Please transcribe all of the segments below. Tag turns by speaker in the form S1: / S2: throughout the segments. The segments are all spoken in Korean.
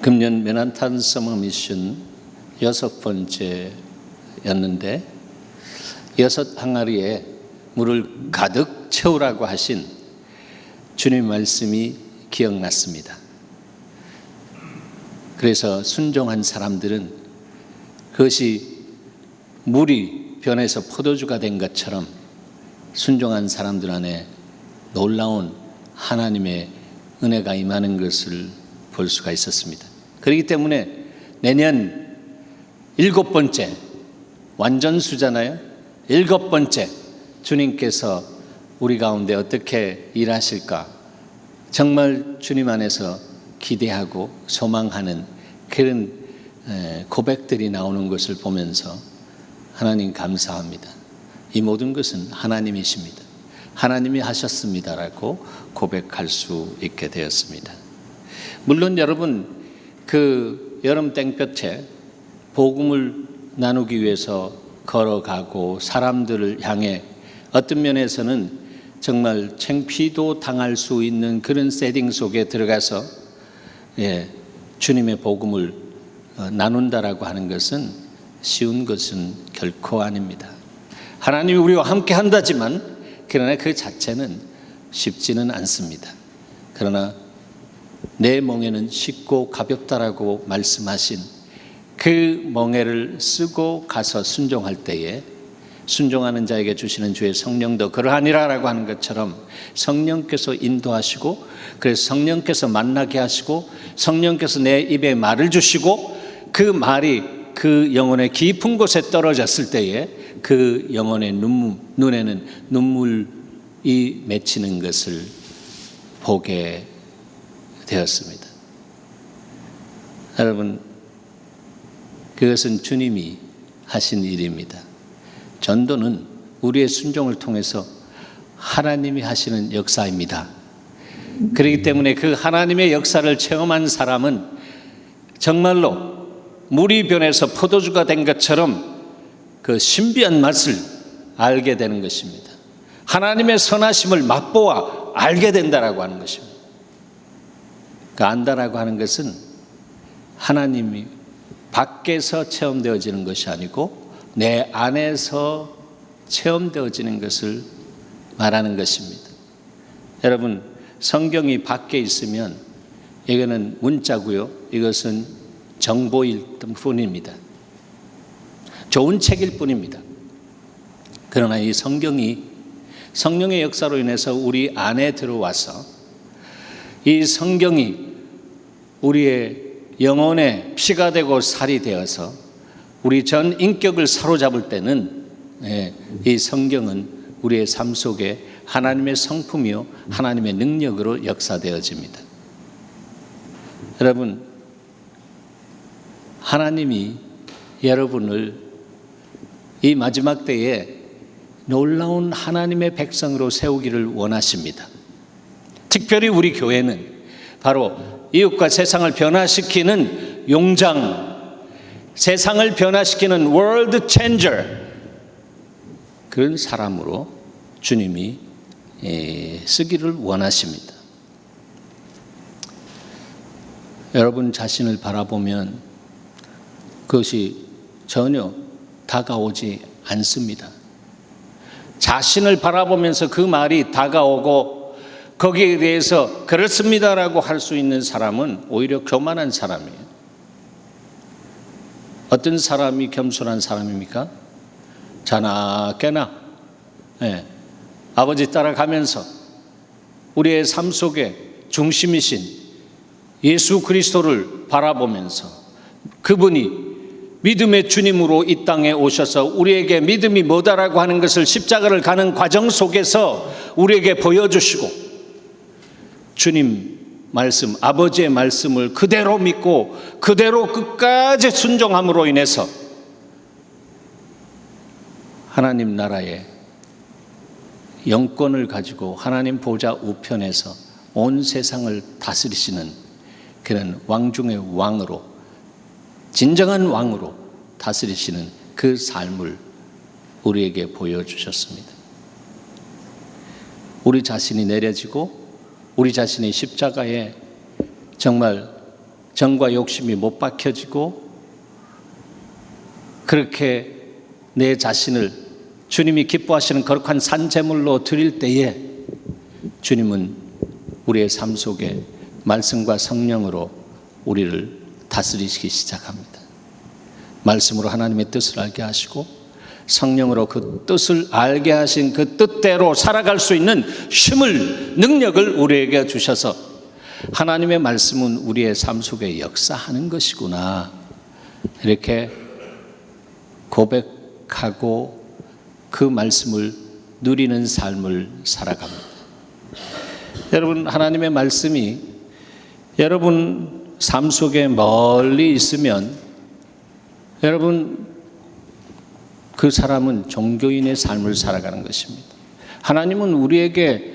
S1: 금년 맨하탄 서머 미션 6번째였는데 6 항아리에 물을 가득 채우라고 하신 주님 말씀이 기억났습니다. 그래서 순종한 사람들은 그것이 물이 변해서 포도주가 된 것처럼 순종한 사람들 안에 놀라운 하나님의 은혜가 임하는 것을 볼 수가 있었습니다. 그렇기 때문에 내년 7번째 완전수잖아요. 7번째 주님께서 우리 가운데 어떻게 일하실까 정말 주님 안에서 기대하고 소망하는 그런 고백들이 나오는 것을 보면서 하나님 감사합니다. 이 모든 것은 하나님이십니다. 하나님이 하셨습니다라고 고백할 수 있게 되었습니다. 물론 여러분 그 여름 땡볕에 복음을 나누기 위해서 걸어가고 사람들을 향해 어떤 면에서는 정말 창피도 당할 수 있는 그런 세팅 속에 들어가서 주님의 복음을 나눈다라고 하는 것은 쉬운 것은 결코 아닙니다. 하나님이 우리와 함께 한다지만 그러나 그 자체는 쉽지는 않습니다. 그러나 내 멍에는 쉽고 가볍다라고 말씀하신 그 멍에를 쓰고 가서 순종할 때에 순종하는 자에게 주시는 주의 성령도 그러하니라라고 하는 것처럼 성령께서 인도하시고 그래서 성령께서 만나게 하시고 성령께서 내 입에 말을 주시고 그 말이 그 영혼의 깊은 곳에 떨어졌을 때에 그 영혼의 눈에는 눈물이 맺히는 것을 보게 되었습니다. 여러분 그것은 주님이 하신 일입니다. 전도는 우리의 순종을 통해서 하나님이 하시는 역사입니다. 그렇기 때문에 그 하나님의 역사를 체험한 사람은 정말로 물이 변해서 포도주가 된 것처럼 그 신비한 맛을 알게 되는 것입니다. 하나님의 선하심을 맛보아 알게 된다라고 하는 것입니다. 그 안다라고 하는 것은 하나님이 밖에서 체험되어지는 것이 아니고 내 안에서 체험되어지는 것을 말하는 것입니다. 여러분 성경이 밖에 있으면 이거는 문자고요. 이것은 정보일 뿐입니다. 좋은 책일 뿐입니다. 그러나 이 성경이 성령의 역사로 인해서 우리 안에 들어와서 이 성경이 우리의 영혼의 피가 되고 살이 되어서 우리 전 인격을 사로잡을 때는 이 성경은 우리의 삶 속에 하나님의 성품이요 하나님의 능력으로 역사되어집니다. 여러분 하나님이 여러분을 이 마지막 때에 놀라운 하나님의 백성으로 세우기를 원하십니다. 특별히 우리 교회는 바로 이웃과 세상을 변화시키는 용장, 세상을 변화시키는 월드 체인저 그런 사람으로 주님이 쓰기를 원하십니다. 여러분 자신을 바라보면 그것이 전혀 다가오지 않습니다. 자신을 바라보면서 그 말이 다가오고 거기에 대해서 그렇습니다라고 할 수 있는 사람은 오히려 교만한 사람이에요. 어떤 사람이 겸손한 사람입니까? 자나 깨나 아버지 따라가면서 우리의 삶 속에 중심이신 예수 그리스도를 바라보면서 그분이 믿음의 주님으로 이 땅에 오셔서 우리에게 믿음이 뭐다라고 하는 것을 십자가를 가는 과정 속에서 우리에게 보여주시고 주님 말씀, 아버지의 말씀을 그대로 믿고 그대로 끝까지 순종함으로 인해서 하나님 나라의 영권을 가지고 하나님 보좌 우편에서 온 세상을 다스리시는 그런 왕 중의 왕으로 진정한 왕으로 다스리시는 그 삶을 우리에게 보여주셨습니다. 우리 자신이 내려지고 우리 자신이 십자가에 정말 정과 욕심이 못 박혀지고 그렇게 내 자신을 주님이 기뻐하시는 거룩한 산제물로 드릴 때에 주님은 우리의 삶 속에 말씀과 성령으로 우리를 다스리시기 시작합니다. 말씀으로 하나님의 뜻을 알게 하시고 성령으로 그 뜻을 알게 하신 그 뜻대로 살아갈 수 있는 힘을, 능력을 우리에게 주셔서 하나님의 말씀은 우리의 삶 속에 역사하는 것이구나, 이렇게 고백하고 그 말씀을 누리는 삶을 살아갑니다. 여러분, 하나님의 말씀이 여러분 삶 속에 멀리 있으면 여러분 그 사람은 종교인의 삶을 살아가는 것입니다. 하나님은 우리에게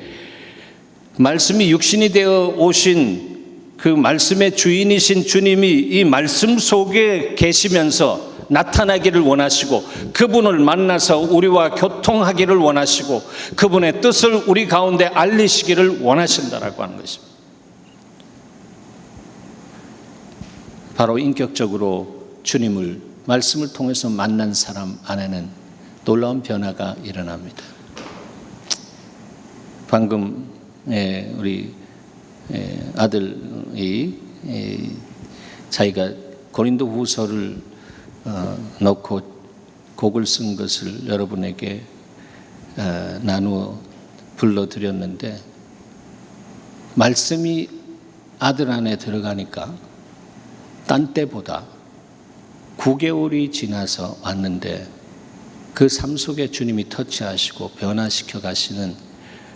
S1: 말씀이 육신이 되어 오신 그 말씀의 주인이신 주님이 이 말씀 속에 계시면서 나타나기를 원하시고 그분을 만나서 우리와 교통하기를 원하시고 그분의 뜻을 우리 가운데 알리시기를 원하신다라고 하는 것입니다. 바로 인격적으로 주님을 말씀을 통해서 만난 사람 안에는 놀라운 변화가 일어납니다. 방금 우리 아들이 자기가 고린도 후서를 넣고 곡을 쓴 것을 여러분에게 나누어 불러드렸는데, 말씀이 아들 안에 들어가니까 딴 때보다 9개월이 지나서 왔는데 그 삶 속에 주님이 터치하시고 변화시켜 가시는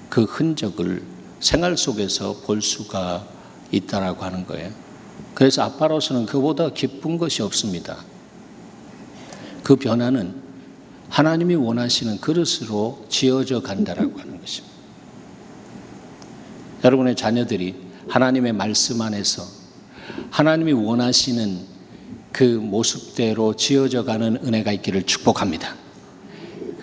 S1: 그 흔적을 생활 속에서 볼 수가 있다라고 하는 거예요. 그래서 아빠로서는 그보다 기쁜 것이 없습니다. 그 변화는 하나님이 원하시는 그릇으로 지어져 간다라고 하는 것입니다. 여러분의 자녀들이 하나님의 말씀 안에서 하나님이 원하시는 그 모습대로 지어져 가는 은혜가 있기를 축복합니다.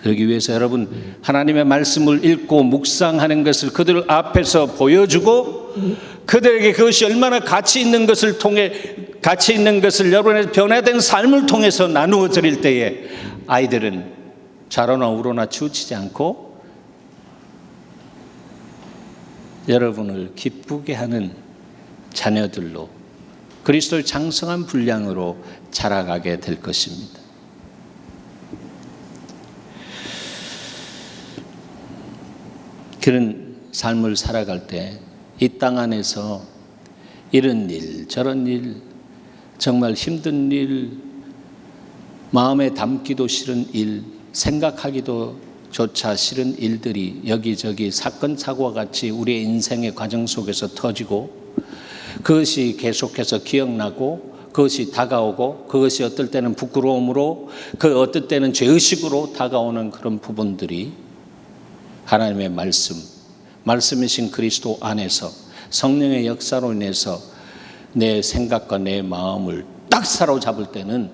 S1: 그러기 위해서 여러분 하나님의 말씀을 읽고 묵상하는 것을 그들 앞에서 보여주고 그들에게 그것이 얼마나 가치 있는 것을 여러분의 변화된 삶을 통해서 나누어 드릴 때에 아이들은 좌로나 우로나 치우치지 않고 여러분을 기쁘게 하는 자녀들로 그리스도의 장성한 분량으로 자라가게 될 것입니다. 그런 삶을 살아갈 때 이 땅 안에서 이런 일 저런 일, 정말 힘든 일, 마음에 담기도 싫은 일, 생각하기도 조차 싫은 일들이 여기저기 사건 사고와 같이 우리의 인생의 과정 속에서 터지고 그것이 계속해서 기억나고 그것이 다가오고 그것이 어떨 때는 부끄러움으로 그 어떨 때는 죄의식으로 다가오는 그런 부분들이 하나님의 말씀이신 그리스도 안에서 성령의 역사로 인해서 내 생각과 내 마음을 딱 사로잡을 때는,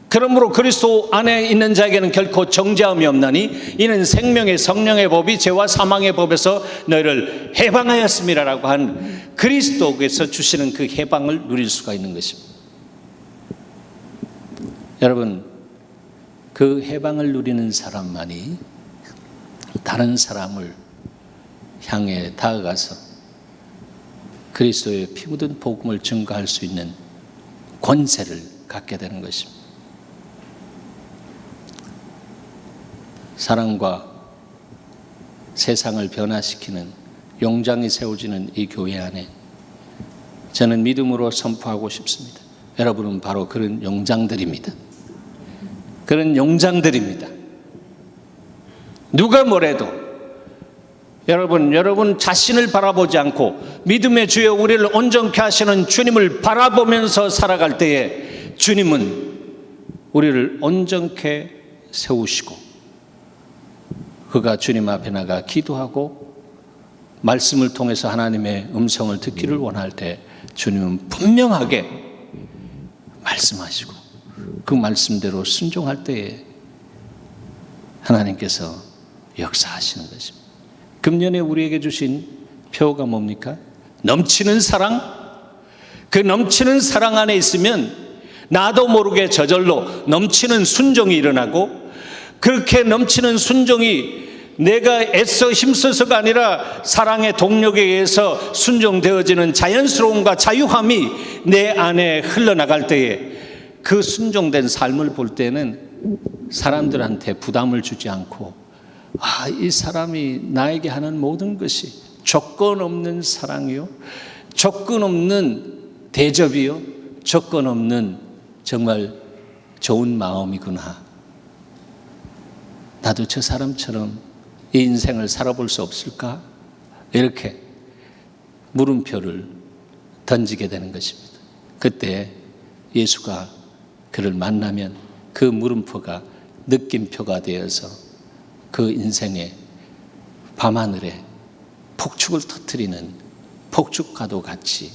S1: 그러므로 그리스도 안에 있는 자에게는 결코 정죄함이 없나니 이는 생명의 성령의 법이 죄와 사망의 법에서 너희를 해방하였음이라고 한 그리스도께서 주시는 그 해방을 누릴 수가 있는 것입니다. 여러분, 그 해방을 누리는 사람만이 다른 사람을 향해 다가가서 그리스도의 피 묻은 복음을 증거할 수 있는 권세를 갖게 되는 것입니다. 사랑과 세상을 변화시키는 용장이 세워지는 이 교회 안에 저는 믿음으로 선포하고 싶습니다. 여러분은 바로 그런 용장들입니다. 그런 용장들입니다. 누가 뭐래도 여러분 자신을 바라보지 않고 믿음의 주여 우리를 온전케 하시는 주님을 바라보면서 살아갈 때에 주님은 우리를 온전케 세우시고 그가 주님 앞에 나가 기도하고 말씀을 통해서 하나님의 음성을 듣기를 원할 때 주님은 분명하게 말씀하시고 그 말씀대로 순종할 때에 하나님께서 역사하시는 것입니다. 금년에 우리에게 주신 표가 뭡니까? 넘치는 사랑, 그 넘치는 사랑 안에 있으면 나도 모르게 저절로 넘치는 순종이 일어나고, 그렇게 넘치는 순종이 내가 애써 힘써서가 아니라 사랑의 동력에 의해서 순종되어지는 자연스러움과 자유함이 내 안에 흘러나갈 때에, 그 순종된 삶을 볼 때는 사람들한테 부담을 주지 않고, 이 사람이 나에게 하는 모든 것이 조건 없는 사랑이요, 조건 없는 대접이요, 조건 없는 정말 좋은 마음이구나. 나도 저 사람처럼 이 인생을 살아볼 수 없을까? 이렇게 물음표를 던지게 되는 것입니다. 그때 예수가 그를 만나면 그 물음표가 느낌표가 되어서 그 인생의 밤하늘에 폭죽을 터뜨리는 폭죽과도 같이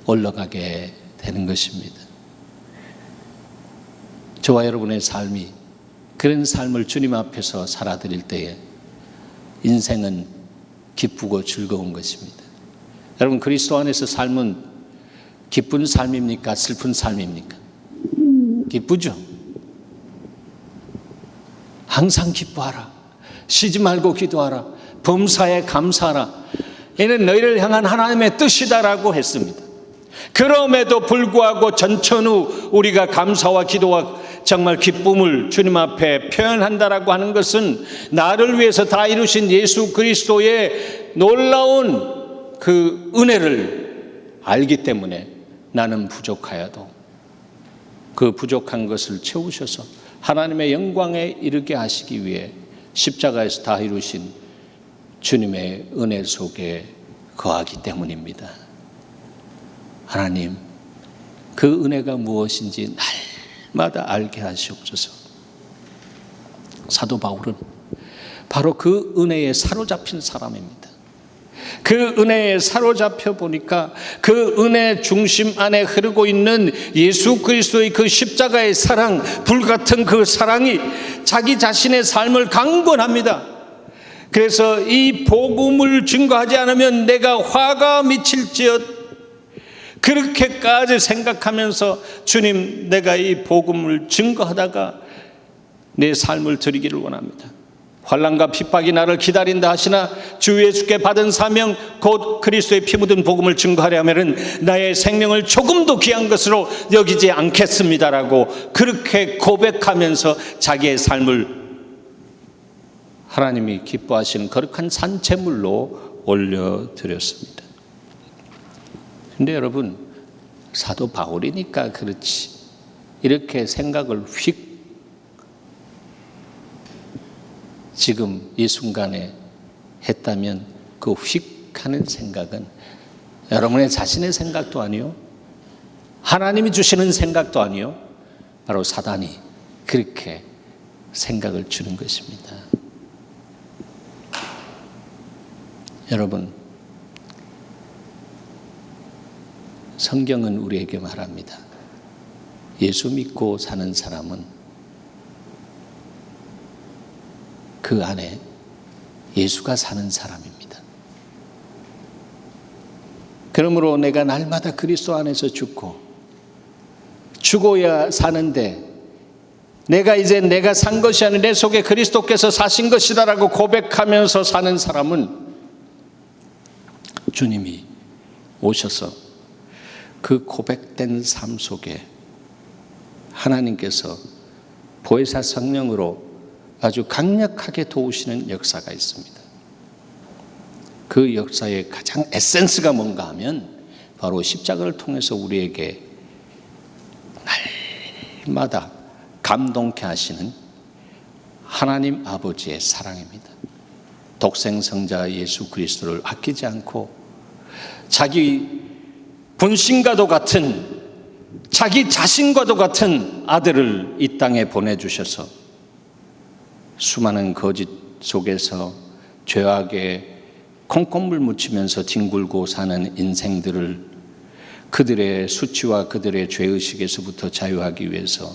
S1: 올라가게 되는 것입니다. 저와 여러분의 삶이 그런 삶을 주님 앞에서 살아드릴 때에 인생은 기쁘고 즐거운 것입니다. 여러분, 그리스도 안에서 삶은 기쁜 삶입니까? 슬픈 삶입니까? 기쁘죠. 항상 기뻐하라. 쉬지 말고 기도하라. 범사에 감사하라. 이는 너희를 향한 하나님의 뜻이다라고 했습니다. 그럼에도 불구하고 전천후 우리가 감사와 기도와 정말 기쁨을 주님 앞에 표현한다라고 하는 것은 나를 위해서 다 이루신 예수 그리스도의 놀라운 그 은혜를 알기 때문에 나는 부족하여도 그 부족한 것을 채우셔서 하나님의 영광에 이르게 하시기 위해 십자가에서 다 이루신 주님의 은혜 속에 거하기 때문입니다. 하나님, 그 은혜가 무엇인지 날마다 알게 하시옵소서. 사도 바울은 바로 그 은혜에 사로잡힌 사람입니다. 그 은혜에 사로잡혀 보니까 그 은혜 중심 안에 흐르고 있는 예수 그리스도의 그 십자가의 사랑, 불같은 그 사랑이 자기 자신의 삶을 강권합니다. 그래서 이 복음을 증거하지 않으면 내가 화가 미칠지어다, 그렇게까지 생각하면서 주님, 내가 이 복음을 증거하다가 내 삶을 드리기를 원합니다. 환난과 핍박이 나를 기다린다 하시나 주 예수께 받은 사명 곧 그리스도의 피 묻은 복음을 증거하려 하면은 나의 생명을 조금도 귀한 것으로 여기지 않겠습니다라고 그렇게 고백하면서 자기의 삶을 하나님이 기뻐하시는 거룩한 산채물로 올려드렸습니다. 근데 여러분, 사도 바울이니까 그렇지 이렇게 생각을 휙 지금 이 순간에 했다면 그 휙 하는 생각은 여러분의 자신의 생각도 아니요, 하나님이 주시는 생각도 아니요, 바로 사단이 그렇게 생각을 주는 것입니다. 여러분, 성경은 우리에게 말합니다. 예수 믿고 사는 사람은 그 안에 예수가 사는 사람입니다. 그러므로 내가 날마다 그리스도 안에서 죽어야 사는데, 내가 이제 내가 산 것이 아니라 내 속에 그리스도께서 사신 것이다라고 고백하면서 사는 사람은 주님이 오셔서 그 고백된 삶 속에 하나님께서 보혜사 성령으로 아주 강력하게 도우시는 역사가 있습니다. 그 역사의 가장 에센스가 뭔가 하면 바로 십자가를 통해서 우리에게 날마다 감동케 하시는 하나님 아버지의 사랑입니다. 독생성자 예수 그리스도를 아끼지 않고 자기 분신과도 같은, 자기 자신과도 같은 아들을 이 땅에 보내주셔서 수많은 거짓 속에서 죄악에 콩콩물 묻히면서 뒹굴고 사는 인생들을 그들의 수치와 그들의 죄의식에서부터 자유하기 위해서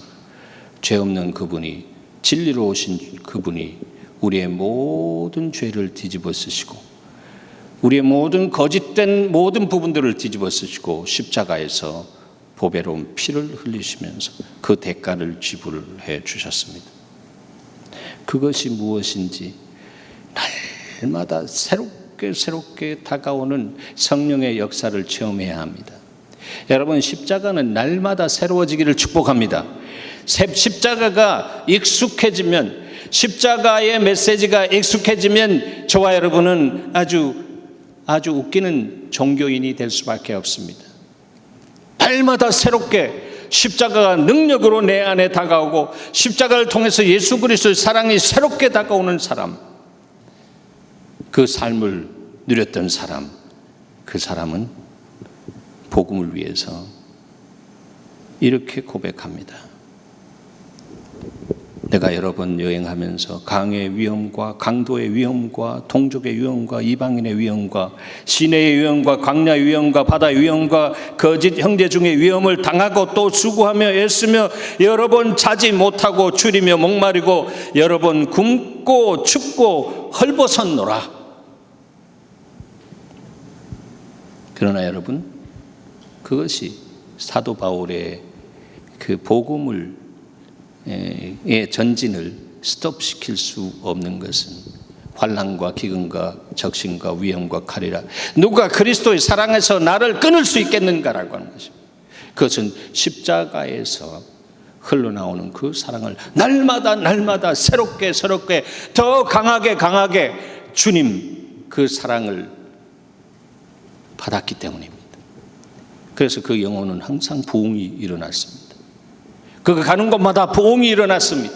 S1: 죄 없는 그분이, 진리로 오신 그분이 우리의 모든 죄를 뒤집어 쓰시고 우리의 모든 거짓된 모든 부분들을 뒤집어 쓰시고 십자가에서 보배로운 피를 흘리시면서 그 대가를 지불해 주셨습니다. 그것이 무엇인지 날마다 새롭게 다가오는 성령의 역사를 체험해야 합니다. 여러분, 십자가는 날마다 새로워지기를 축복합니다. 십자가가 익숙해지면, 십자가의 메시지가 익숙해지면 저와 여러분은 아주 웃기는 종교인이 될 수밖에 없습니다. 날마다 새롭게 십자가가 능력으로 내 안에 다가오고 십자가를 통해서 예수 그리스도의 사랑이 새롭게 다가오는 사람, 그 삶을 누렸던 사람, 그 사람은 복음을 위해서 이렇게 고백합니다. 내가 여러 번 여행하면서 강의 위험과 강도의 위험과 동족의 위험과 이방인의 위험과 시내의 위험과 광야의 위험과 바다의 위험과 거짓 형제 중의 위험을 당하고 또 수고하며 애쓰며 여러 번 자지 못하고 줄이며 목마르고 여러 번 굶고 춥고 헐벗었노라. 그러나 여러분, 그것이 사도 바울의 그 복음을 의 전진을 스톱시킬 수 없는 것은 환난과 기근과 적신과 위험과 칼이라. 누가 그리스도의 사랑에서 나를 끊을 수 있겠는가라고 하는 것입니다. 그것은 십자가에서 흘러나오는 그 사랑을 날마다 새롭게 더 강하게 주님 그 사랑을 받았기 때문입니다. 그래서 그 영혼은 항상 부흥이 일어났습니다. 그가 가는 곳마다 부흥이 일어났습니다.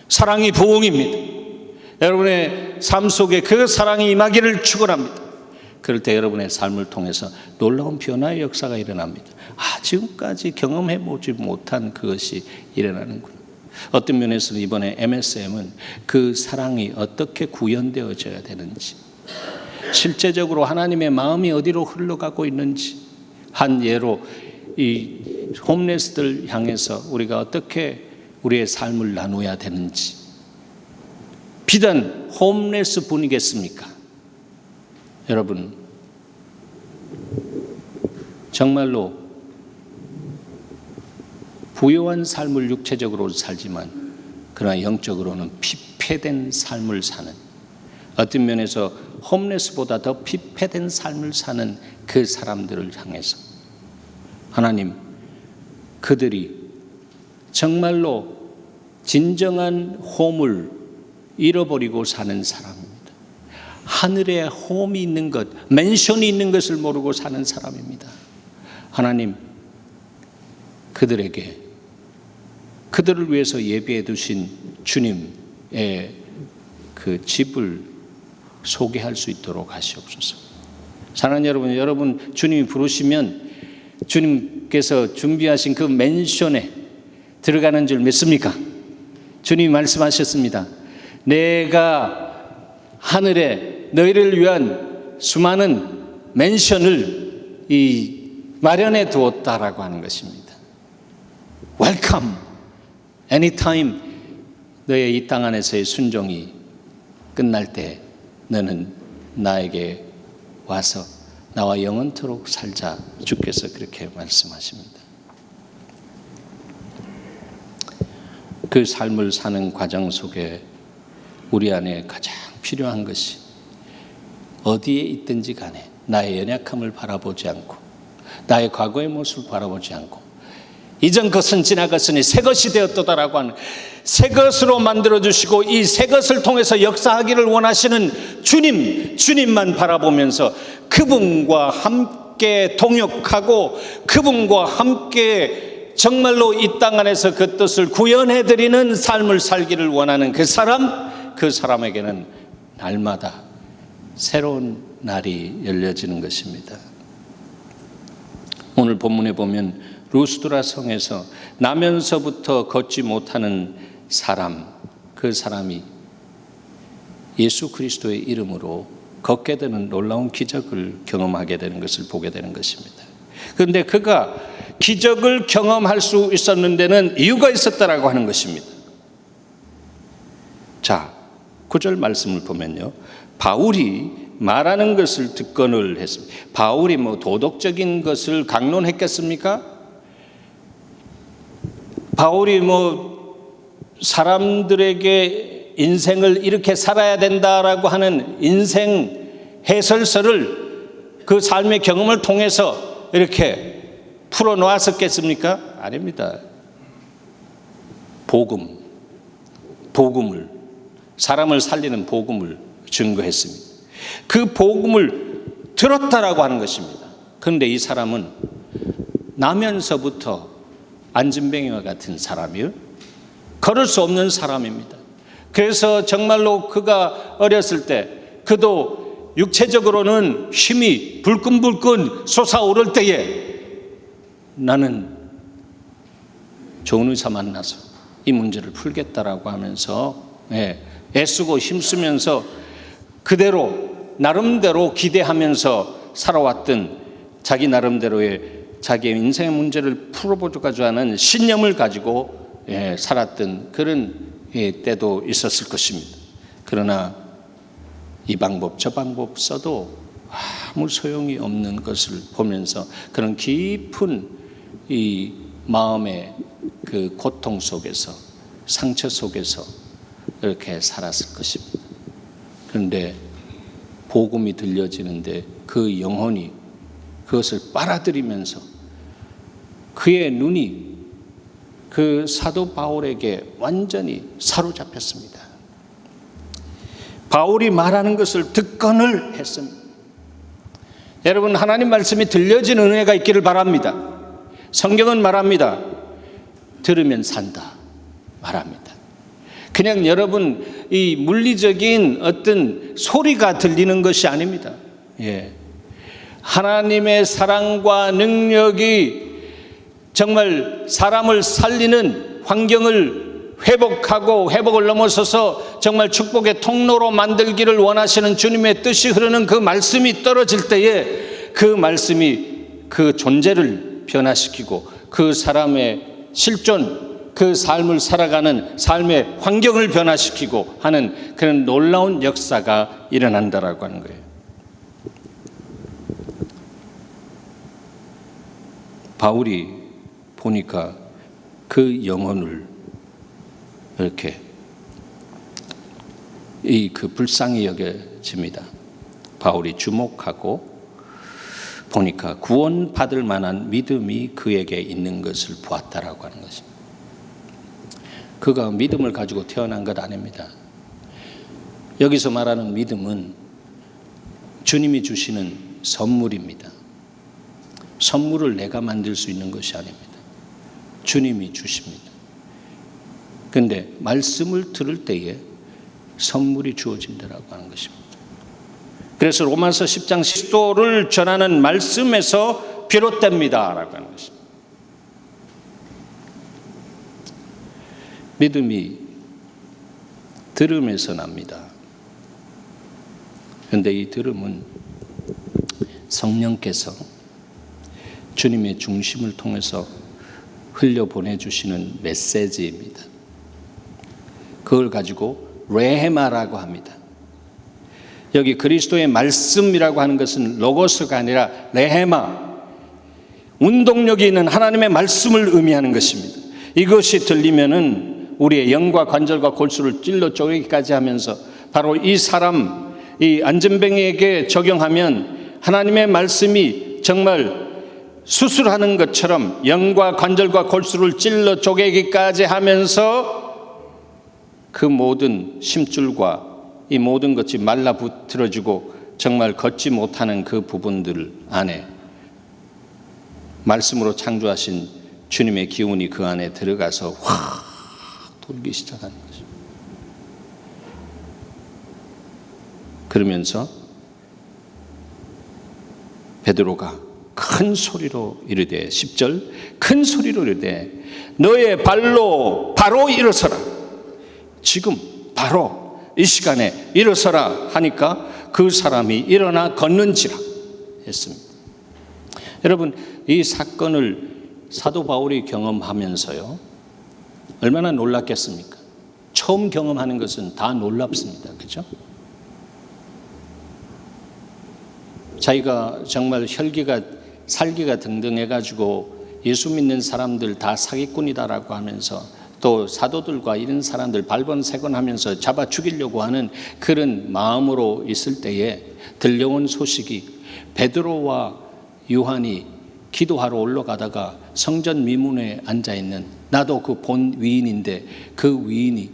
S1: 사랑이 부흥입니다. 여러분의 삶 속에 그 사랑이 임하기를 축원합니다. 그럴 때 여러분의 삶을 통해서 놀라운 변화의 역사가 일어납니다. 지금까지 경험해보지 못한 그것이 일어나는구나. 어떤 면에서는 이번에 MSM은 그 사랑이 어떻게 구현되어져야 되는지, 실제적으로 하나님의 마음이 어디로 흘러가고 있는지, 한 예로 이 홈레스들 향해서 우리가 어떻게 우리의 삶을 나눠야 되는지. 비단 홈레스 분이겠습니까? 여러분, 정말로 부유한 삶을 육체적으로 살지만 그러나 영적으로는 피폐된 삶을 사는, 어떤 면에서 홈레스보다 더 피폐된 삶을 사는 그 사람들을 향해서 하나님, 그들이 정말로 진정한 홈을 잃어버리고 사는 사람입니다. 하늘에 홈이 있는 것, 맨션이 있는 것을 모르고 사는 사람입니다. 하나님, 그들에게 그들을 위해서 예비해 두신 주님의 그 집을 소개할 수 있도록 하시옵소서. 사랑하는 여러분, 주님이 부르시면 주님께서 준비하신 그 맨션에 들어가는 줄 믿습니까? 주님이 말씀하셨습니다. 내가 하늘에 너희를 위한 수많은 맨션을 마련해 두었다라고 하는 것입니다. Welcome. Anytime 너의 이 땅 안에서의 순종이 끝날 때 너는 나에게 와서 나와 영원토록 살자. 주께서 그렇게 말씀하십니다. 그 삶을 사는 과정 속에 우리 안에 가장 필요한 것이, 어디에 있든지 간에 나의 연약함을 바라보지 않고 나의 과거의 모습을 바라보지 않고 이전 것은 지나갔으니 새 것이 되었도다라고 하는, 새 것으로 만들어주시고 이 새 것을 통해서 역사하기를 원하시는 주님만 바라보면서 그분과 함께 동역하고 그분과 함께 정말로 이 땅 안에서 그 뜻을 구현해드리는 삶을 살기를 원하는 그 사람에게는 날마다 새로운 날이 열려지는 것입니다. 오늘 본문에 보면 루스드라 성에서 나면서부터 걷지 못하는 사람, 그 사람이 예수 그리스도의 이름으로 걷게 되는 놀라운 기적을 경험하게 되는 것을 보게 되는 것입니다. 그런데 그가 기적을 경험할 수 있었는 데는 이유가 있었다라고 하는 것입니다. 자, 9절 말씀을 보면요, 바울이 말하는 것을 듣건을 했습니다. 바울이 도덕적인 것을 강론했겠습니까? 바울이 사람들에게 인생을 이렇게 살아야 된다라고 하는 인생 해설서를 그 삶의 경험을 통해서 이렇게 풀어놓았었겠습니까? 아닙니다. 복음을, 사람을 살리는 복음을 증거했습니다. 그 복음을 들었다라고 하는 것입니다. 그런데 이 사람은 나면서부터 안진뱅이와 같은 사람이요, 걸을 수 없는 사람입니다. 그래서 정말로 그가 어렸을 때 그도 육체적으로는 힘이 불끈불끈 솟아오를 때에 나는 좋은 의사 만나서 이 문제를 풀겠다라고 하면서 애쓰고 힘쓰면서 그대로 나름대로 기대하면서 살아왔던 자기 나름대로의 자기의 인생의 문제를 풀어보고자 하는 신념을 가지고 살았던 그런 때도 있었을 것입니다. 그러나 이 방법 저 방법 써도 아무 소용이 없는 것을 보면서 그런 깊은 이 마음의 그 고통 속에서, 상처 속에서 이렇게 살았을 것입니다. 그런데 복음이 들려지는데 그 영혼이 그것을 빨아들이면서 그의 눈이 그 사도 바울에게 완전히 사로잡혔습니다. 바울이 말하는 것을 듣건을 했습니다. 여러분, 하나님 말씀이 들려지는 은혜가 있기를 바랍니다. 성경은 말합니다. 들으면 산다 말합니다. 그냥 여러분 이 물리적인 어떤 소리가 들리는 것이 아닙니다. 하나님의 사랑과 능력이 정말 사람을 살리는 환경을 회복하고 회복을 넘어서서 정말 축복의 통로로 만들기를 원하시는 주님의 뜻이 흐르는 그 말씀이 떨어질 때에 그 말씀이 그 존재를 변화시키고 그 사람의 실존, 그 삶을 살아가는 삶의 환경을 변화시키고 하는 그런 놀라운 역사가 일어난다라고 하는 거예요. 바울이 보니까 그 영혼을 이렇게 그 불쌍히 여겨집니다. 바울이 주목하고 보니까 구원받을 만한 믿음이 그에게 있는 것을 보았다라고 하는 것입니다. 그가 믿음을 가지고 태어난 것 아닙니다. 여기서 말하는 믿음은 주님이 주시는 선물입니다. 선물을 내가 만들 수 있는 것이 아닙니다. 주님이 주십니다. 그런데 말씀을 들을 때에 선물이 주어진다라고 하는 것입니다. 그래서 로마서 10장 그리스도를 전하는 말씀에서 비롯됩니다라고 하는 것입니다. 믿음이 들음에서 납니다. 그런데 이 들음은 성령께서 주님의 중심을 통해서 흘려보내주시는 메시지입니다. 그걸 가지고 레헤마라고 합니다. 여기 그리스도의 말씀이라고 하는 것은 로고스가 아니라 레헤마, 운동력이 있는 하나님의 말씀을 의미하는 것입니다. 이것이 들리면은 우리의 영과 관절과 골수를 찔러 쪼개기까지 하면서 바로 이 사람, 이 안진뱅이에게 적용하면 하나님의 말씀이 정말 수술하는 것처럼 영과 관절과 골수를 찔러 쪼개기까지 하면서 그 모든 심줄과 이 모든 것이 말라붙어지고 정말 걷지 못하는 그 부분들 안에 말씀으로 창조하신 주님의 기운이 그 안에 들어가서 확 돌기 시작하는 거죠. 그러면서 베드로가 큰 소리로 이르되 10절 큰 소리로 이르되 너의 발로 바로 일어서라. 지금 바로 이 시간에 일어서라 하니까 그 사람이 일어나 걷는지라 했습니다. 여러분, 이 사건을 사도 바울이 경험하면서요 얼마나 놀랐겠습니까? 처음 경험하는 것은 다 놀랍습니다. 그렇죠? 자기가 정말 혈기가 살기가 등등해가지고 예수 믿는 사람들 다 사기꾼이다라고 하면서 또 사도들과 이런 사람들 발본색원하면서 잡아 죽이려고 하는 그런 마음으로 있을 때에 들려온 소식이 베드로와 요한이 기도하러 올라가다가 성전 미문에 앉아있는, 나도 그 본 위인인데 그 위인이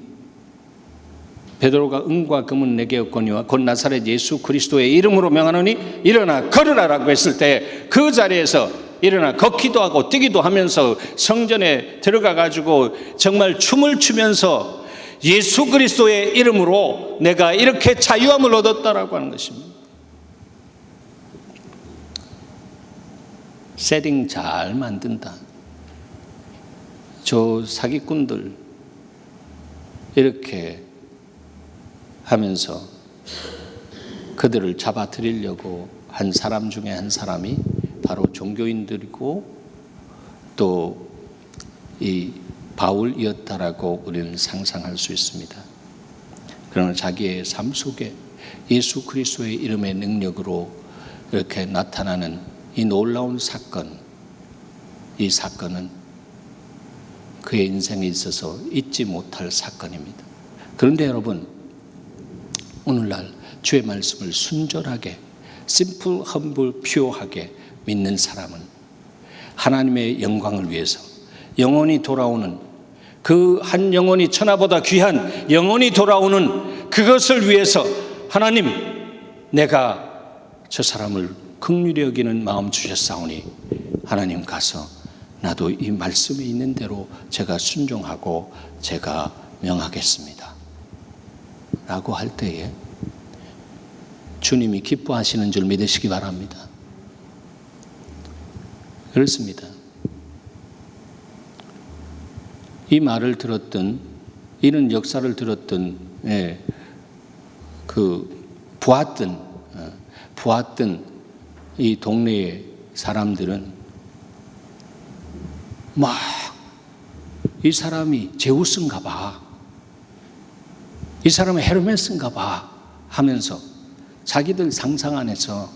S1: 베드로가 은과 금은 내게 없거니와 곧 나사렛 예수 그리스도의 이름으로 명하노니 일어나 걸으라라고 했을 때 그 자리에서 일어나 걷기도 하고 뛰기도 하면서 성전에 들어가 가지고 정말 춤을 추면서 예수 그리스도의 이름으로 내가 이렇게 자유함을 얻었다라고 하는 것입니다. 세팅 잘 만든다. 저 사기꾼들 이렇게 하면서 그들을 잡아들이려고 한 사람 중에 한 사람이 바로 종교인들이고 또 이 바울이었다라고 우리는 상상할 수 있습니다. 그러나 자기의 삶 속에 예수 그리스도의 이름의 능력으로 이렇게 나타나는 이 놀라운 사건, 이 사건은 그의 인생에 있어서 잊지 못할 사건입니다. 그런데 여러분, 오늘날 주의 말씀을 순절하게, 심플, 험블, 퓨어하게 믿는 사람은 하나님의 영광을 위해서 영원히 돌아오는 그 한 영혼이 천하보다 귀한 영혼이 돌아오는 그것을 위해서 하나님, 내가 저 사람을 긍휼히 여기는 마음 주셨사오니 하나님 가서 나도 이 말씀에 있는 대로 제가 순종하고 제가 명하겠습니다 라고 할 때에 주님이 기뻐하시는 줄 믿으시기 바랍니다. 그렇습니다. 이 말을 들었던, 이런 역사를 들었던, 보았던 이 동네의 사람들은 막 이 사람이 제우스인가 봐, 이 사람은 헤르메스인가 봐 하면서 자기들 상상 안에서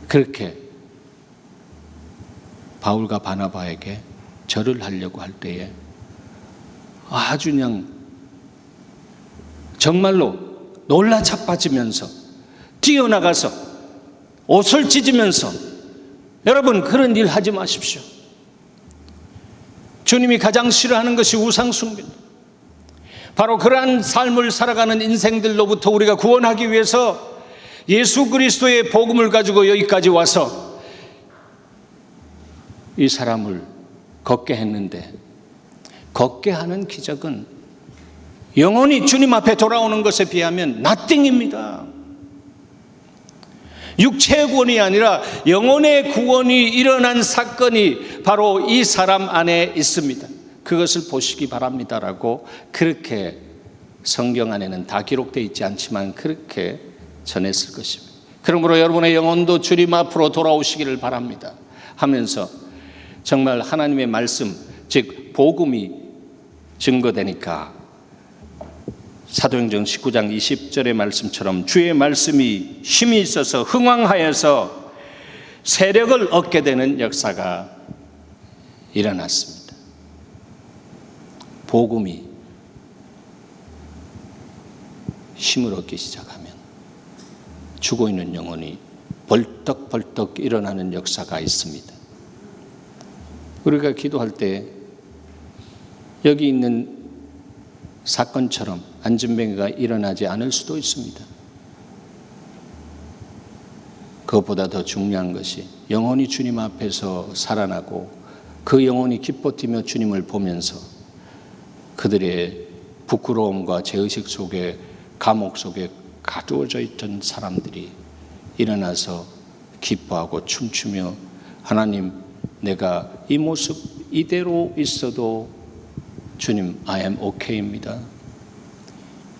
S1: 그렇게 바울과 바나바에게 절을 하려고 할 때에 아주 그냥 정말로 놀라 자빠지면서 뛰어나가서 옷을 찢으면서, 여러분 그런 일 하지 마십시오. 주님이 가장 싫어하는 것이 우상숭배입니다. 바로 그러한 삶을 살아가는 인생들로부터 우리가 구원하기 위해서 예수 그리스도의 복음을 가지고 여기까지 와서 이 사람을 걷게 했는데, 걷게 하는 기적은 영원히 주님 앞에 돌아오는 것에 비하면 nothing입니다. 육체의 구원이 아니라 영혼의 구원이 일어난 사건이 바로 이 사람 안에 있습니다. 그것을 보시기 바랍니다라고, 그렇게 성경 안에는 다 기록되어 있지 않지만 그렇게 전했을 것입니다. 그러므로 여러분의 영혼도 주님 앞으로 돌아오시기를 바랍니다 하면서 정말 하나님의 말씀, 즉 복음이 증거되니까 사도행전 19장 20절의 말씀처럼 주의 말씀이 힘이 있어서 흥왕하여서 세력을 얻게 되는 역사가 일어났습니다. 복음이 힘을 얻기 시작하면 죽어있는 영혼이 벌떡벌떡 일어나는 역사가 있습니다. 우리가 기도할 때 여기 있는 사건처럼 안진뱅이가 일어나지 않을 수도 있습니다. 그것보다 더 중요한 것이 영혼이 주님 앞에서 살아나고 그 영혼이 기뻐 뛰며 주님을 보면서 그들의 부끄러움과 죄의식 속에, 감옥 속에 가두어져 있던 사람들이 일어나서 기뻐하고 춤추며 하나님, 내가 이 모습 이대로 있어도 주님 I am okay입니다.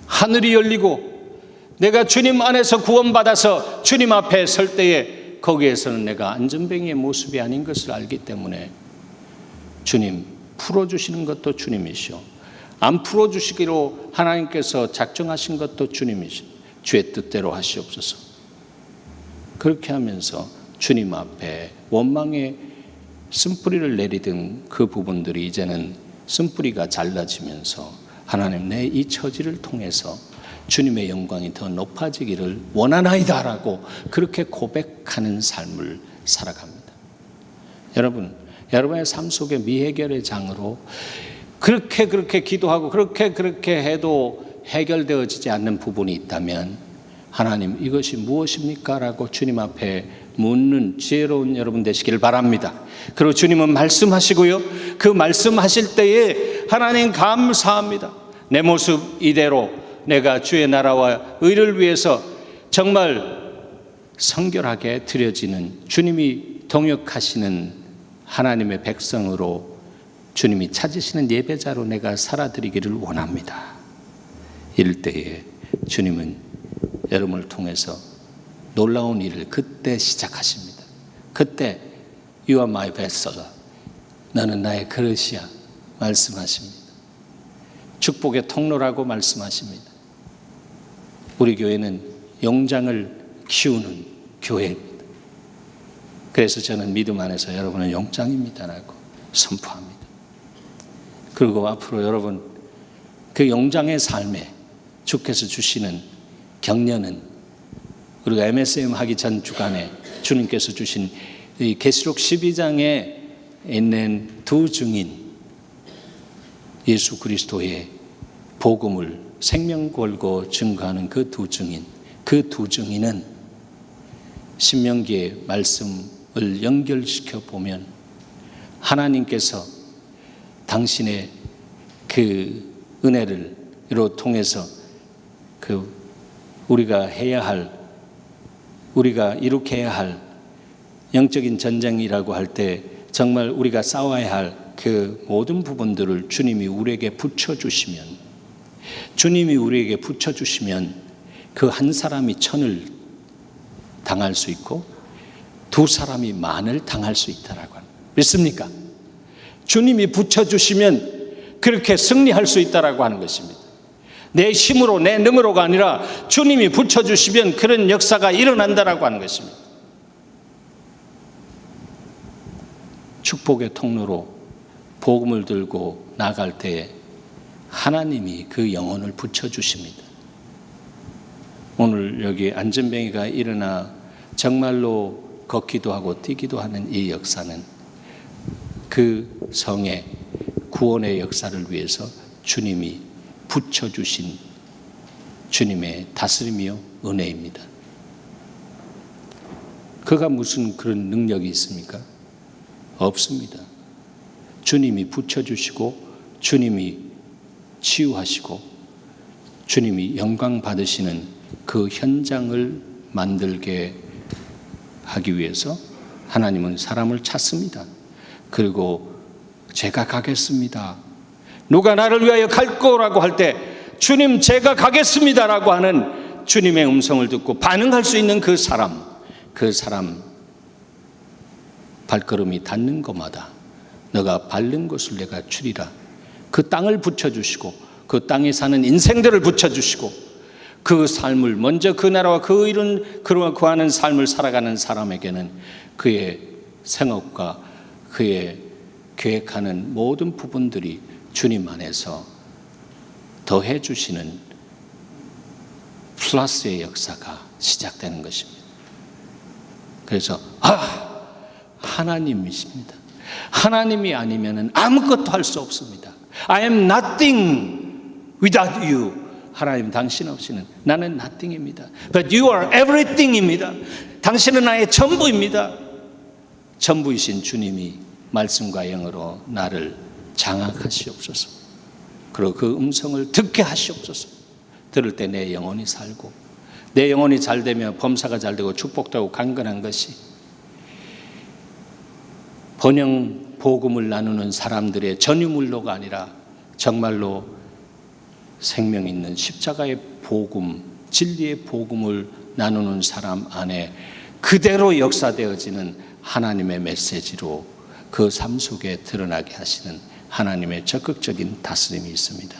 S1: 하늘이 열리고 내가 주님 안에서 구원받아서 주님 앞에 설 때에 거기에서는 내가 안전뱅이의 모습이 아닌 것을 알기 때문에 주님 풀어주시는 것도 주님이시오, 안 풀어주시기로 하나님께서 작정하신 것도 주님이시오. 주의 뜻대로 하시옵소서. 그렇게 하면서 주님 앞에 원망의 쓴뿌리를 내리던 그 부분들이 이제는 쓴뿌리가 잘라지면서 하나님, 내 이 처지를 통해서 주님의 영광이 더 높아지기를 원하나이다라고 그렇게 고백하는 삶을 살아갑니다. 여러분, 여러분의 삶 속에 미해결의 장으로 그렇게 기도하고 그렇게 해도 해결되어지지 않는 부분이 있다면 하나님, 이것이 무엇입니까? 라고 주님 앞에 묻는 지혜로운 여러분 되시길 바랍니다. 그리고 주님은 말씀하시고요, 그 말씀하실 때에 하나님 감사합니다. 내 모습 이대로 내가 주의 나라와 의를 위해서 정말 성결하게 드려지는, 주님이 동역하시는 하나님의 백성으로 주님이 찾으시는 예배자로 내가 살아드리기를 원합니다. 이럴 때에 주님은 여러분을 통해서 놀라운 일을 그때 시작하십니다. 그때 You are my vessel, 너는 나의 그릇이야 말씀하십니다. 축복의 통로라고 말씀하십니다. 우리 교회는 용장을 키우는 교회입니다. 그래서 저는 믿음 안에서 여러분은 용장입니다라고 선포합니다. 그리고 앞으로 여러분 그 용장의 삶에 주께서 주시는 격려는 우리가 MSM 하기 전 주간에 주님께서 주신 이 계시록 12장에 있는 두 증인, 예수 그리스도의 복음을 생명 걸고 증거하는 그 두 증인, 그 두 증인은 신명기의 말씀을 연결시켜 보면 하나님께서 당신의 그 은혜를 통해서 그 우리가 이룩해야 할 영적인 전쟁이라고 할 때 정말 우리가 싸워야 할 그 모든 부분들을 주님이 우리에게 붙여주시면, 주님이 우리에게 붙여주시면 그 한 사람이 천을 당할 수 있고 두 사람이 만을 당할 수 있다라고 합니다. 믿습니까? 주님이 붙여주시면 그렇게 승리할 수 있다라고 하는 것입니다. 내 힘으로 내 능으로가 아니라 주님이 붙여주시면 그런 역사가 일어난다라고 하는 것입니다. 축복의 통로로 복음을 들고 나갈 때에 하나님이 그 영혼을 붙여주십니다. 오늘 여기 안전뱅이가 일어나 정말로 걷기도 하고 뛰기도 하는 이 역사는 그 성의 구원의 역사를 위해서 주님이 붙여주신 주님의 다스림이요 은혜입니다. 그가 무슨 그런 능력이 있습니까? 없습니다. 주님이 붙여주시고 주님이 치유하시고 주님이 영광 받으시는 그 현장을 만들게 하기 위해서 하나님은 사람을 찾습니다. 그리고 제가 가겠습니다. 누가 나를 위하여 갈 거라고 할 때 주님 제가 가겠습니다라고 하는 주님의 음성을 듣고 반응할 수 있는 그 사람 발걸음이 닿는 곳마다 너가 밟는 곳을 내가 주리라. 그 땅을 붙여주시고 그 땅에 사는 인생들을 붙여주시고 그 삶을 먼저 그 나라와 그 일은 그하는 삶을 살아가는 사람에게는 그의 생업과 그의 계획하는 모든 부분들이 주님 안에서 더해 주시는 플러스의 역사가 시작되는 것입니다. 그래서 하나님이십니다. 하나님이 아니면 아무것도 할 수 없습니다. I am nothing without you. 하나님 당신 없이는 나는 nothing입니다. But you are everything입니다. 당신은 나의 전부입니다. 전부이신 주님이 말씀과 영으로 나를 장악하시옵소서. 그리고 그 음성을 듣게 하시옵소서. 들을 때 내 영혼이 살고 내 영혼이 잘 되면 범사가 잘 되고 축복되고 강건한 것이 번영 복음을 나누는 사람들의 전유물로가 아니라 정말로 생명 있는 십자가의 복음, 진리의 복음을 나누는 사람 안에 그대로 역사되어지는 하나님의 메시지로 그 삶 속에 드러나게 하시는 하나님의 적극적인 다스림이 있습니다.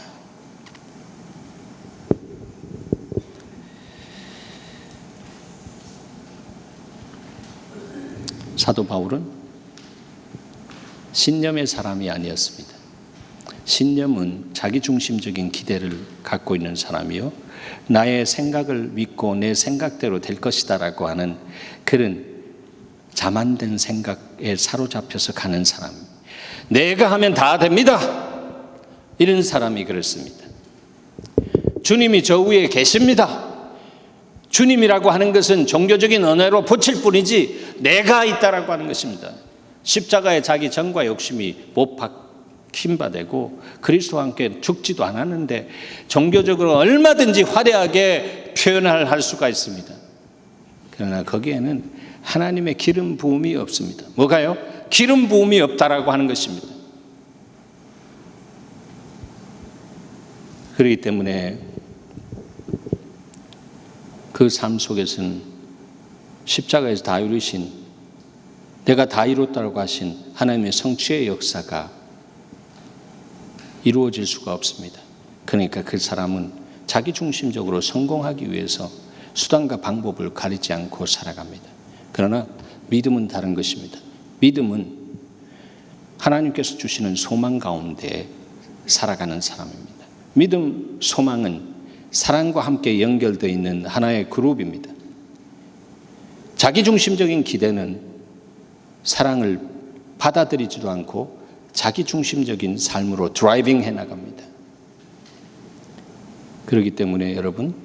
S1: 사도 바울은 신념의 사람이 아니었습니다. 신념은 자기중심적인 기대를 갖고 있는 사람이요, 나의 생각을 믿고 내 생각대로 될 것이다 라고 하는 그런 자만된 생각에 사로잡혀서 가는 사람, 내가 하면 다 됩니다, 이런 사람이 그렇습니다. 주님이 저 위에 계십니다. 주님이라고 하는 것은 종교적인 언어로 붙일 뿐이지 내가 있다라고 하는 것입니다. 십자가에 자기 정과 욕심이 못 박힌 바 되고 그리스도와 함께 죽지도 않았는데 종교적으로 얼마든지 화려하게 표현을 할 수가 있습니다. 그러나 거기에는 하나님의 기름 부음이 없습니다. 뭐가요? 기름 부음이 없다라고 하는 것입니다. 그렇기 때문에 그 삶 속에서는 십자가에서 다 이루신, 내가 다 이뤘다고 하신 하나님의 성취의 역사가 이루어질 수가 없습니다. 그러니까 그 사람은 자기중심적으로 성공하기 위해서 수단과 방법을 가리지 않고 살아갑니다. 그러나 믿음은 다른 것입니다. 믿음은 하나님께서 주시는 소망 가운데 살아가는 사람입니다. 믿음, 소망은 사랑과 함께 연결되어 있는 하나의 그룹입니다. 자기중심적인 기대는 사랑을 받아들이지도 않고 자기중심적인 삶으로 드라이빙 해나갑니다. 그렇기 때문에 여러분,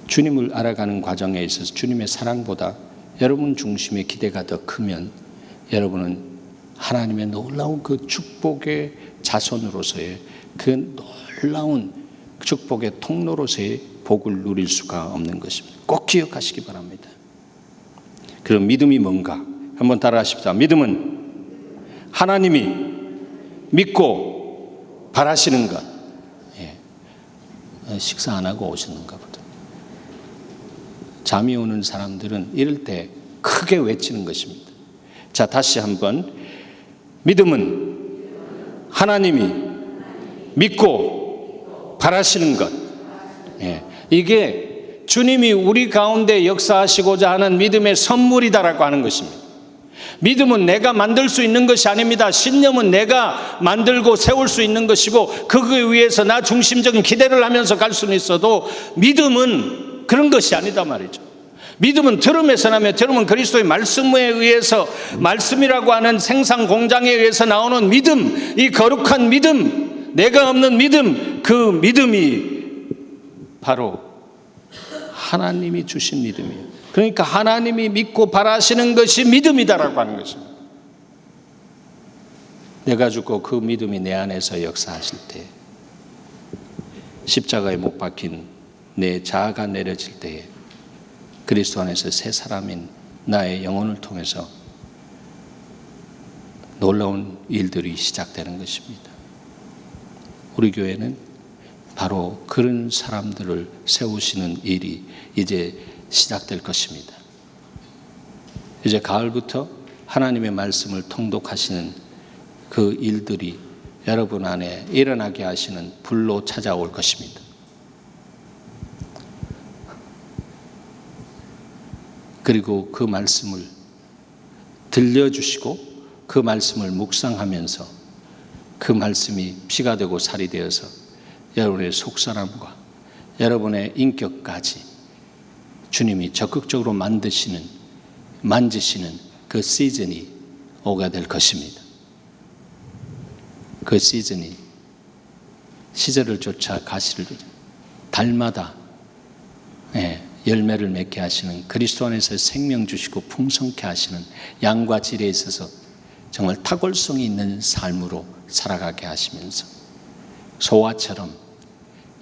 S1: 주님을 알아가는 과정에 있어서 주님의 사랑보다 여러분 중심의 기대가 더 크면 여러분은 하나님의 놀라운 그 축복의 자손으로서의 그 놀라운 축복의 통로로서의 복을 누릴 수가 없는 것입니다. 꼭 기억하시기 바랍니다. 그럼 믿음이 뭔가? 한번 따라 하십시다. 믿음은 하나님이 믿고 바라시는 것. 예. 식사 안 하고 오셨는가 보다. 잠이 오는 사람들은 이럴 때 크게 외치는 것입니다. 자, 다시 한번. 믿음은 하나님이 믿고 바라시는 것. 예. 이게 주님이 우리 가운데 역사하시고자 하는 믿음의 선물이다라고 하는 것입니다. 믿음은 내가 만들 수 있는 것이 아닙니다. 신념은 내가 만들고 세울 수 있는 것이고 그거에 의해서 나 중심적인 기대를 하면서 갈 수는 있어도 믿음은 그런 것이 아니다 말이죠. 믿음은 들음에서 나며 들음은 그리스도의 말씀에 의해서, 말씀이라고 하는 생산 공장에 의해서 나오는 믿음, 이 거룩한 믿음, 내가 없는 믿음, 그 믿음이 바로 하나님이 주신 믿음이에요. 그러니까 하나님이 믿고 바라시는 것이 믿음이다라고 하는 것입니다. 내가 죽고 그 믿음이 내 안에서 역사하실 때, 십자가에 못 박힌 내 자아가 내려질 때에 그리스도 안에서 새 사람인 나의 영혼을 통해서 놀라운 일들이 시작되는 것입니다. 우리 교회는 바로 그런 사람들을 세우시는 일이 이제 시작될 것입니다. 이제 가을부터 하나님의 말씀을 통독하시는 그 일들이 여러분 안에 일어나게 하시는 불로 찾아올 것입니다. 그리고 그 말씀을 들려주시고 그 말씀을 묵상하면서 그 말씀이 피가 되고 살이 되어서 여러분의 속사람과 여러분의 인격까지 주님이 적극적으로 만지시는 그 시즌이 오게 될 것입니다. 그 시즌이 시절을 쫓아 가시를 달마다 열매를 맺게 하시는, 그리스도 안에서 생명 주시고 풍성케 하시는, 양과 질에 있어서 정말 탁월성이 있는 삶으로 살아가게 하시면서 소아처럼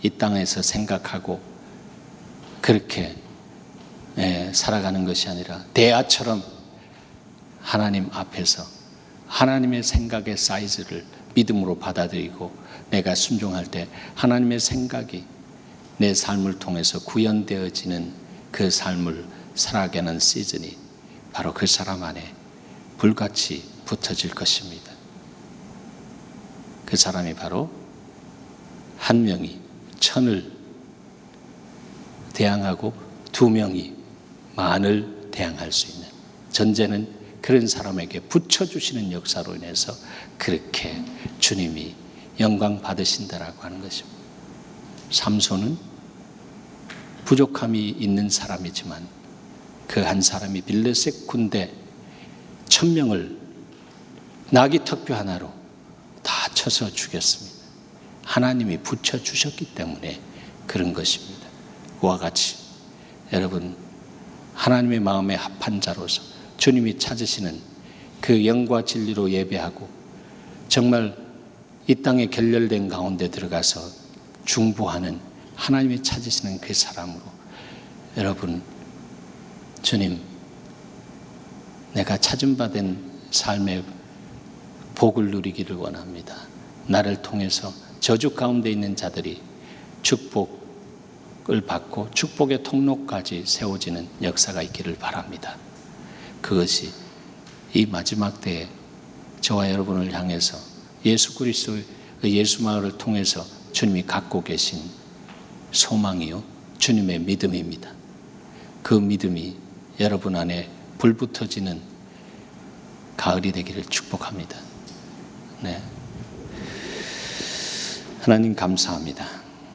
S1: 이 땅에서 생각하고 그렇게 살아가는 것이 아니라 대아처럼 하나님 앞에서 하나님의 생각의 사이즈를 믿음으로 받아들이고 내가 순종할 때 하나님의 생각이 내 삶을 통해서 구현되어지는 그 삶을 살아가게 하는 시즌이 바로 그 사람 안에 불같이 붙어질 것입니다. 그 사람이 바로 한 명이 천을 대항하고 두 명이 만을 대항할 수 있는, 전제는 그런 사람에게 붙여주시는 역사로 인해서 그렇게 주님이 영광 받으신다라고 하는 것입니다. 삼손은 부족함이 있는 사람이지만 그 한 사람이 빌레셋 군대 1000명을 나귀 턱뼈 하나로 다 쳐서 죽였습니다. 하나님이 붙여주셨기 때문에 그런 것입니다. 그와 같이 여러분, 하나님의 마음에 합한 자로서 주님이 찾으시는 그 영과 진리로 예배하고 정말 이 땅에 결렬된 가운데 들어가서 중보하는 하나님이 찾으시는 그 사람으로 여러분, 주님, 내가 찾음받은 삶의 복을 누리기를 원합니다. 나를 통해서 저주 가운데 있는 자들이 축복을 받고 축복의 통로까지 세워지는 역사가 있기를 바랍니다. 그것이 이 마지막 때에 저와 여러분을 향해서 예수 그리스도의 예수 마을을 통해서 주님이 갖고 계신 소망이요, 주님의 믿음입니다. 그 믿음이 여러분 안에 불붙어지는 가을이 되기를 축복합니다. 네. 하나님 감사합니다.